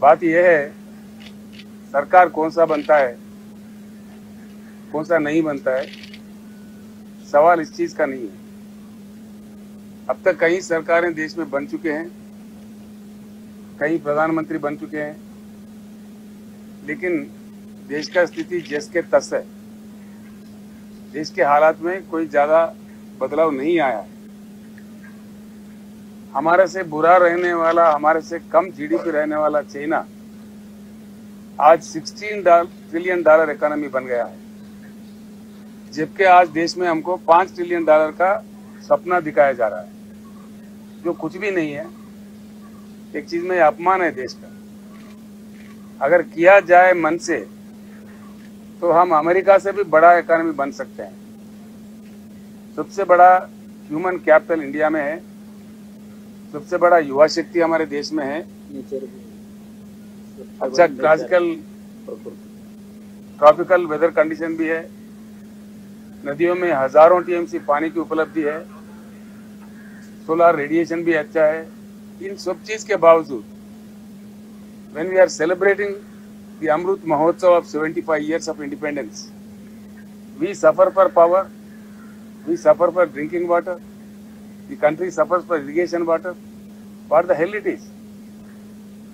बात यह है, सरकार कौन सा बनता है, कौन सा नहीं बनता है, सवाल इस चीज का नहीं है। अब तक कई सरकारें देश में बन चुके हैं, कई प्रधानमंत्री बन चुके हैं, लेकिन देश का स्थिति जस के तस है। देश के हालात में कोई ज्यादा बदलाव नहीं आया है। हमारे से बुरा रहने वाला, हमारे से कम जीडीपी रहने वाला चाइना आज $16 ट्रिलियन इकोनॉमी बन गया है, जबकि आज देश में हमको $5 ट्रिलियन का सपना दिखाया जा रहा है, जो कुछ भी नहीं है। एक चीज में अपमान है देश का। अगर किया जाए मन से तो हम अमेरिका से भी बड़ा इकोनॉमी बन सकते हैं। सबसे बड़ा ह्यूमन कैपिटल इंडिया में है, सबसे बड़ा युवा शक्ति हमारे देश में है। अच्छा ट्रॉपिकल वेदर कंडीशन भी है, नदियों में हजारों टीएमसी पानी की उपलब्धि है, सोलर रेडिएशन भी अच्छा है। इन सब चीज के बावजूद when we are celebrating the Amrut Mahotsav of 75 years of independence, we suffer for power, we suffer for drinking water, the country suffers for irrigation water. What the hell it is?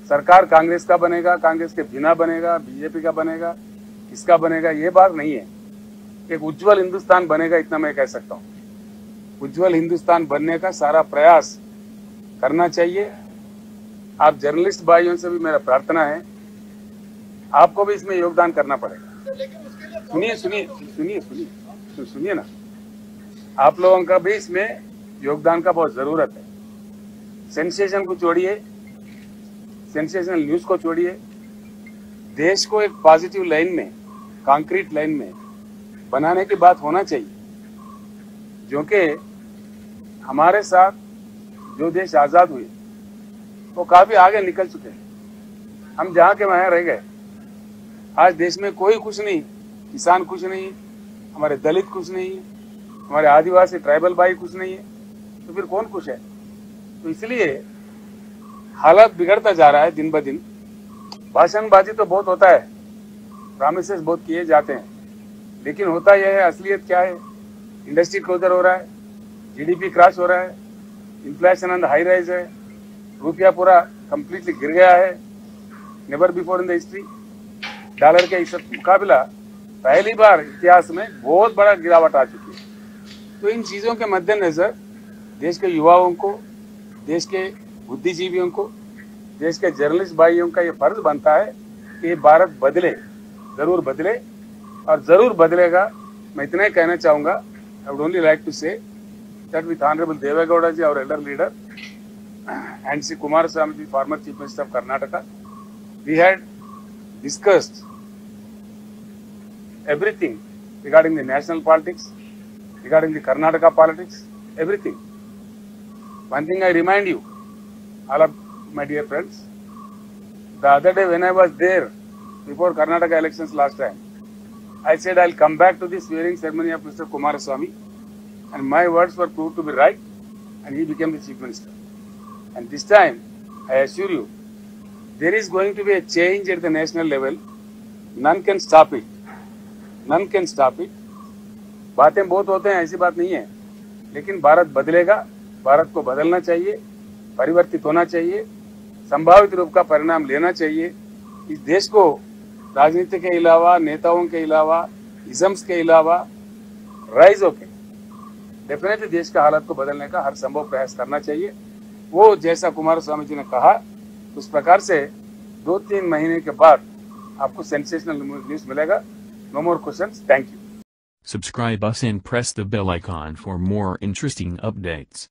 सरकार कांग्रेस का बनेगा, कांग्रेस के बिना बनेगा, BJP का बनेगा, किसका बनेगा, ये बात नहीं है। एक उज्जवल हिंदुस्तान बनेगा, इतना मैं कह सकता हूँ। उज्जवल हिंदुस्तान बनने का सारा प्रयास करना चाहिए। आप जर्नलिस्ट भाइयों से भी मेरा प्रार्थना है, आपको भी इसमें योगदान करना पड़ेगा। सुनिए ना, आप लोगों का भी इसमें योगदान का बहुत जरूरत है। सेंसेशन को छोड़िए, सेंसेशनल न्यूज को छोड़िए, देश को एक पॉजिटिव लाइन में, कॉन्क्रीट लाइन में बनाने की बात होना चाहिए। क्योंकि हमारे साथ जो देश आजाद हुए वो काफी आगे निकल चुके हैं, हम जहाँ के वहाँ रह गए। आज देश में कोई खुश नहीं, किसान खुश नहीं, हमारे दलित खुश नहीं है, हमारे आदिवासी ट्राइबल भाई खुश नहीं है, तो फिर कौन खुश है? तो इसलिए हालात बिगड़ता जा रहा है दिन ब दिन। भाषणबाजी तो बहुत होता है, प्रॉमिसेस बहुत किए जाते हैं, लेकिन होता यह है, असलियत क्या है? इंडस्ट्री क्लोजर हो रहा है, जीडीपी क्रैश हो रहा है, inflation on the high rise है, रुपया पूरा कंप्लीटली गिर गया है, never before in the history. Dollar के इस मुकाबला पहली बार इतिहास में बहुत बड़ा गिरावट आ चुकी है। तो इन चीजों के मद्देनजर देश के युवाओं को, देश के बुद्धिजीवियों को, देश के जर्नलिस्ट भाइयों का ये फर्ज बनता है कि भारत बदले, जरूर बदले और जरूर बदलेगा। मैं इतना ही कहना चाहूंगा। I would only like to say that with honourable Deve Gowda ji, our elder leader, and Sri Kumaraswamy ji, former Chief Minister of Karnataka, we had discussed everything regarding the national politics, regarding the Karnataka politics, everything. One thing I remind you, all of my dear friends, the other day when I was there before Karnataka elections last time, I said I'll come back to the swearing ceremony of Mr. Kumaraswamy, and my words were proved to be right, and he became the Chief Minister. And this time, I assure you, there is going to be a change at the national level. None can stop it. None can stop it. बातें बहुत होते हैं, ऐसी बात नहीं है, लेकिन भारत बदलेगा। भारत को बदलना चाहिए, परिवर्तित होना चाहिए, संभावित रूप का परिणाम लेना चाहिए। इस देश को राजनीति के अलावा, नेताओं के अलावा, इजम्स के अलावा राइज होके डेफिनेटली देश का हालत को बदलने का हर संभव प्रयास करना चाहिए। वो जैसा कुमारस्वामी जी ने कहा, उस प्रकार से 2-3 महीने के बाद आपको सेंसेशनल न्यूज मिलेगा। No more questions, thank you. Subscribe us and press the bell icon for more interesting updates.